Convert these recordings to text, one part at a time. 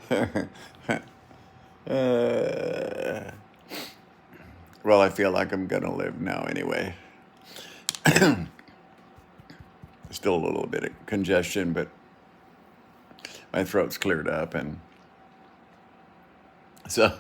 Uh, well, I feel like I'm gonna live now anyway. Still a little bit of congestion, but my throat's cleared up, and so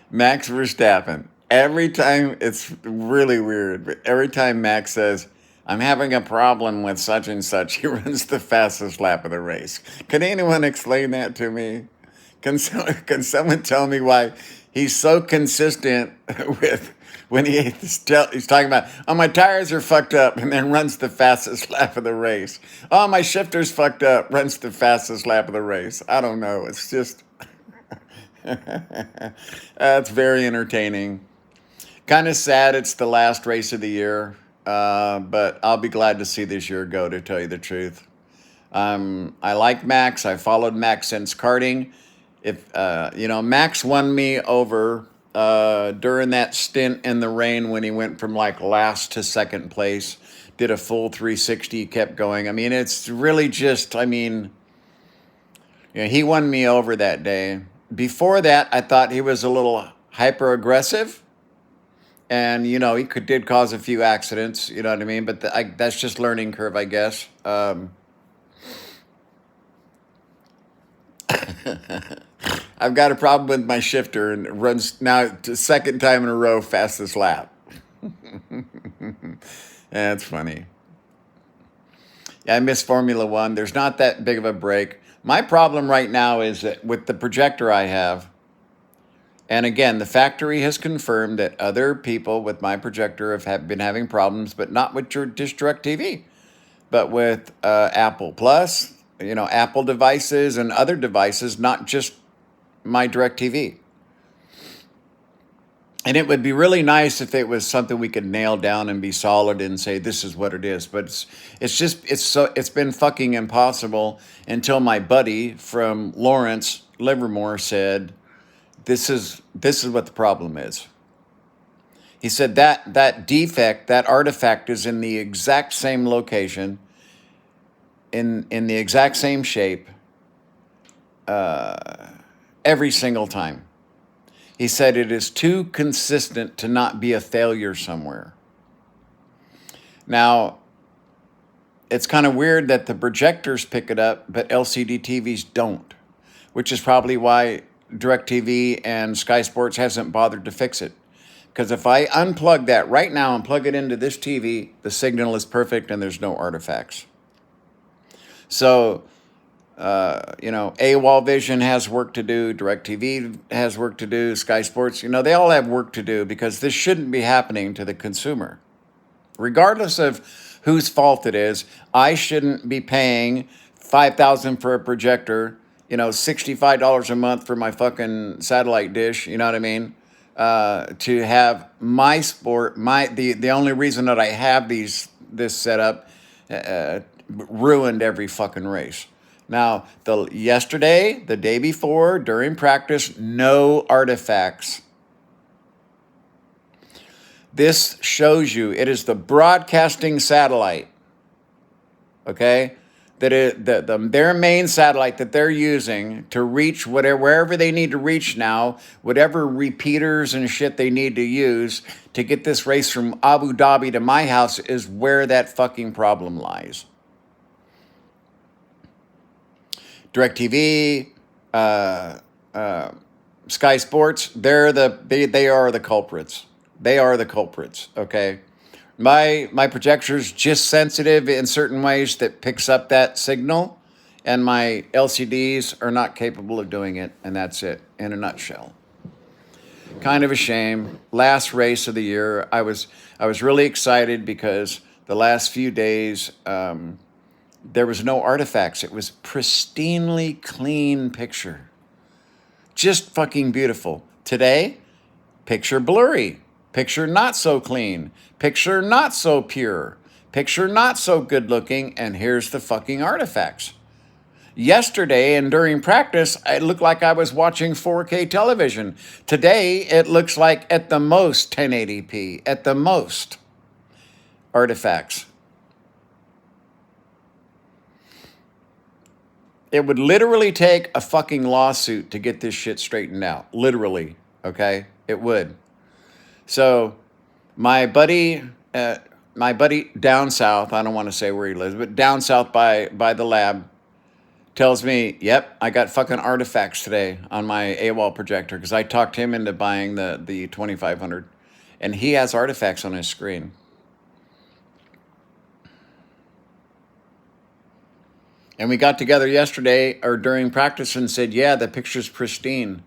Max Verstappen. Every time, it's really weird, but every time Max says, I'm having a problem with such and such, he runs the fastest lap of the race. Can anyone explain that to me? Can someone tell me why he's so consistent with when he's talking about, oh, my tires are fucked up, and then runs the fastest lap of the race? Oh, my shifter's fucked up, runs the fastest lap of the race. I don't know. It's just, it's very entertaining. Kind of sad it's the last race of the year, but I'll be glad to see this year go, to tell you the truth. I like Max. I followed Max since karting. If Max won me over during that stint in the rain when he went from like last to second place, did a full 360, kept going. I mean, it's really just, he won me over that day. Before that, I thought he was a little hyper aggressive, and he did cause a few accidents. You know what I mean? But that's just learning curve, I guess. I've got a problem with my shifter, and it runs now the second time in a row fastest lap. That's funny. Yeah, I miss Formula One. There's not that big of a break. My problem right now is that with the projector I have, and again, the factory has confirmed that other people with my projector have been having problems, but not with your Dish Direct TV, but with Apple Plus, Apple devices and other devices, not just my Direct TV. And it would be really nice if it was something we could nail down and be solid and say this is what it is. But it's been fucking impossible until my buddy from Lawrence, Livermore, said this is what the problem is. He said that defect, that artifact, is in the exact same location, in the exact same shape, every single time. He said it is too consistent to not be a failure somewhere. Now, it's kind of weird that the projectors pick it up, but LCD TVs don't, which is probably why DirecTV and Sky Sports hasn't bothered to fix it. Because if I unplug that right now and plug it into this TV, the signal is perfect and there's no artifacts. So, AWOL Vision has work to do, DirecTV has work to do, Sky Sports, they all have work to do, because this shouldn't be happening to the consumer. Regardless of whose fault it is, I shouldn't be paying $5,000 for a projector, $65 a month for my fucking satellite dish, you know what I mean? To have my sport, the only reason that I have this setup ruined every fucking race. Now, yesterday, the day before, during practice, no artifacts. This shows you it is the broadcasting satellite, okay? Their main satellite that they're using to reach wherever they need to reach now, whatever repeaters and shit they need to use to get this race from Abu Dhabi to my house, is where that fucking problem lies. DirecTV, Sky Sports, they are the culprits. They are the culprits, okay? My projector's just sensitive in certain ways that picks up that signal, and my LCDs are not capable of doing it, and that's it in a nutshell. Kind of a shame. Last race of the year, I was really excited because the last few days, there was no artifacts. It was pristinely clean picture. Just fucking beautiful. Today, picture blurry. Picture not so clean. Picture not so pure. Picture not so good looking. And here's the fucking artifacts. Yesterday and during practice, it looked like I was watching 4K television. Today, it looks like at the most 1080p. At the most artifacts. It would literally take a fucking lawsuit to get this shit straightened out. Literally. Okay? It would. So my buddy, my buddy down south, I don't want to say where he lives, but down south by the lab, tells me, yep, I got fucking artifacts today on my AWOL projector because I talked him into buying the 2500, and he has artifacts on his screen. And we got together yesterday or during practice and said, yeah, the picture's pristine.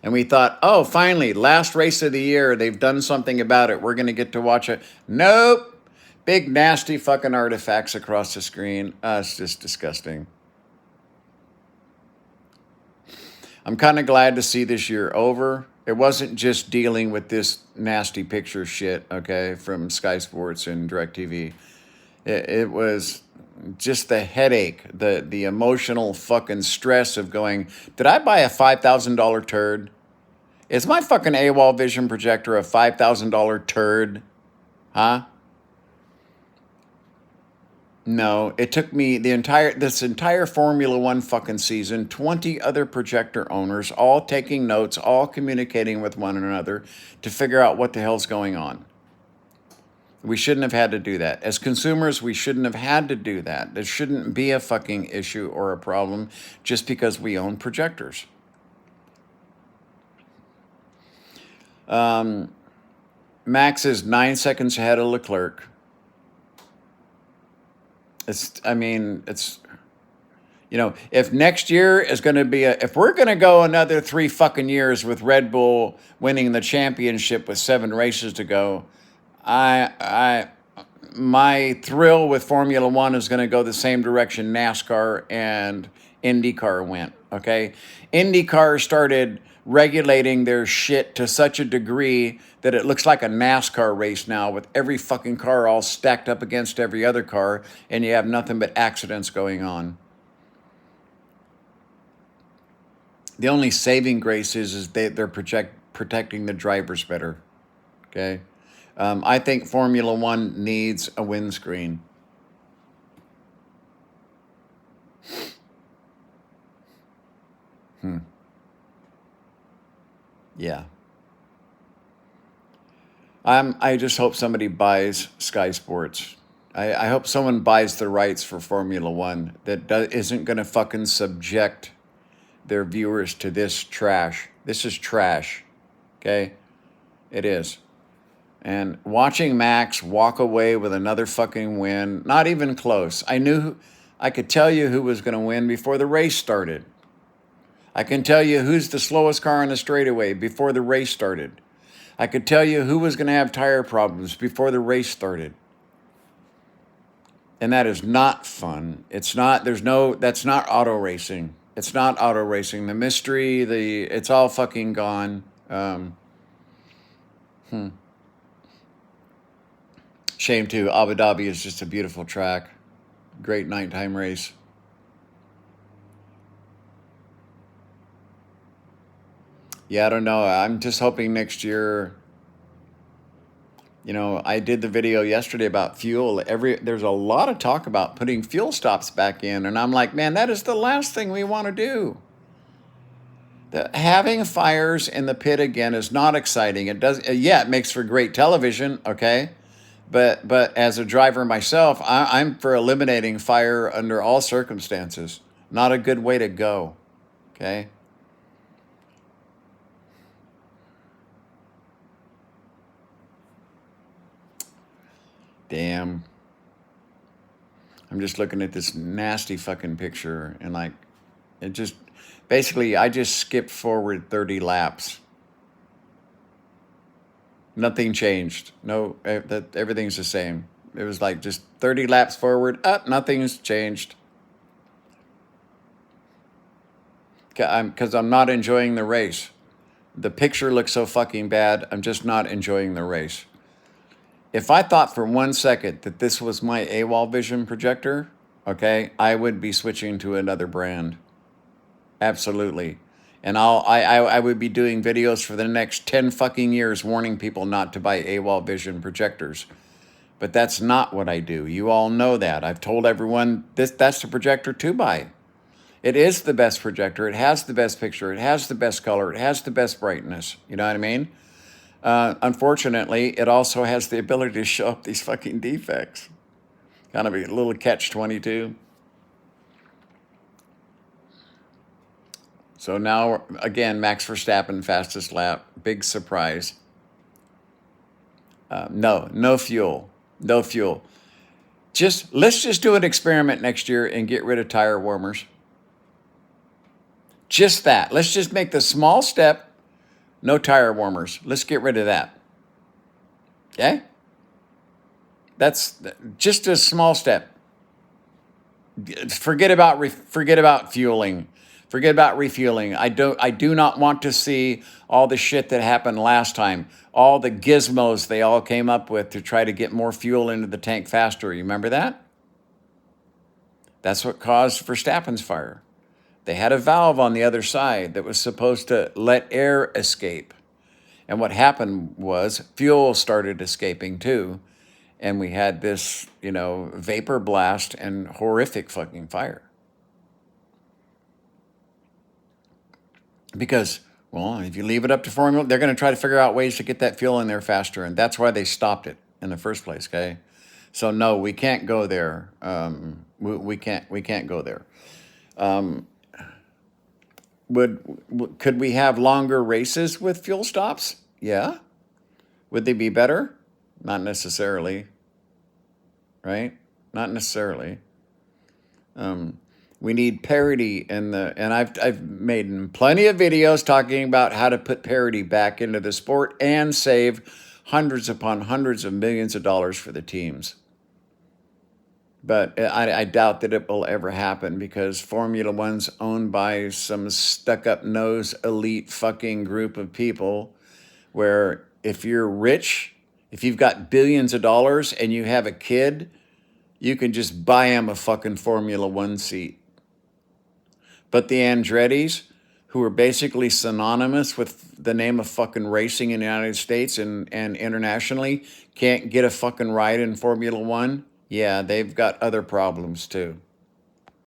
And we thought, oh, finally, last race of the year, they've done something about it. We're going to get to watch it. Nope. Big, nasty fucking artifacts across the screen. It's just disgusting. I'm kind of glad to see this year over. It wasn't just dealing with this nasty picture shit, okay, from Sky Sports and DirecTV. It was just the headache, the emotional fucking stress of going, did I buy a $5,000 turd? Is my fucking AWOL vision projector a $5,000 turd? Huh? No, it took me this entire Formula One fucking season, 20 other projector owners, all taking notes, all communicating with one another to figure out what the hell's going on. We shouldn't have had to do that. As consumers, we shouldn't have had to do that. There shouldn't be a fucking issue or a problem just because we own projectors. Max is 9 seconds ahead of Leclerc. It's, if next year is going to be if we're going to go another 3 fucking years with Red Bull winning the championship with 7 races to go, my thrill with Formula One is going to go the same direction NASCAR and IndyCar went. Okay, IndyCar started regulating their shit to such a degree that it looks like a NASCAR race now, with every fucking car all stacked up against every other car, and you have nothing but accidents going on. The only saving grace is they're protecting the drivers better. Okay, I think Formula One needs a windscreen. Yeah. I just hope somebody buys Sky Sports. I hope someone buys the rights for Formula One that isn't going to fucking subject their viewers to this trash. This is trash. Okay? It is. And watching Max walk away with another fucking win, not even close. I could tell you who was going to win before the race started. I can tell you who's the slowest car on the straightaway before the race started. I could tell you who was going to have tire problems before the race started. And that is not fun. That's not auto racing. It's not auto racing. The mystery, it's all fucking gone. Shame too. Abu Dhabi is just a beautiful track. Great nighttime race. Yeah, I don't know. I'm just hoping next year. I did the video yesterday about fuel. There's a lot of talk about putting fuel stops back in, and I'm like, man, that is the last thing we want to do. Having fires in the pit again is not exciting. It does, yeah, it makes for great television, okay, but as a driver myself, I'm for eliminating fire under all circumstances. Not a good way to go, okay. Damn. I'm just looking at this nasty fucking picture and it just, basically, I just skipped forward 30 laps. Nothing changed. No, everything's the same. It was like just 30 laps forward, nothing's changed. Because I'm not enjoying the race. The picture looks so fucking bad, I'm just not enjoying the race. If I thought for 1 second that this was my AWOL vision projector, okay, I would be switching to another brand. Absolutely. And I would be doing videos for the next 10 fucking years warning people not to buy AWOL vision projectors. But that's not what I do. You all know that. I've told everyone that's the projector to buy. It is the best projector. It has the best picture. It has the best color. It has the best brightness. You know what I mean? Unfortunately, it also has the ability to show up these fucking defects. Kind of a little catch 22. So now, again, Max Verstappen, fastest lap. Big surprise. No fuel. No fuel. Let's just do an experiment next year and get rid of tire warmers. Just that. Let's just make the small step. No tire warmers. Let's get rid of that. Okay? That's just a small step. Forget about fueling. Forget about refueling. I do not want to see all the shit that happened last time. All the gizmos they all came up with to try to get more fuel into the tank faster. You remember that? That's what caused Verstappen's fire. They had a valve on the other side that was supposed to let air escape. And what happened was fuel started escaping too. And we had this, vapor blast and horrific fucking fire. Because, well, if you leave it up to Formula, they're going to try to figure out ways to get that fuel in there faster. And that's why they stopped it in the first place, okay? So, no, we can't go there. We can't go there. Could we have longer races with fuel stops? Yeah. Would they be better? Not necessarily. Right? Not necessarily. We need parity and I've made plenty of videos talking about how to put parity back into the sport and save hundreds upon hundreds of millions of dollars for the teams. But I doubt that it will ever happen because Formula One's owned by some stuck-up nose elite fucking group of people where if you're rich, if you've got billions of dollars and you have a kid, you can just buy him a fucking Formula One seat. But the Andrettis, who are basically synonymous with the name of fucking racing in the United States and internationally, can't get a fucking ride in Formula One. Yeah, they've got other problems too.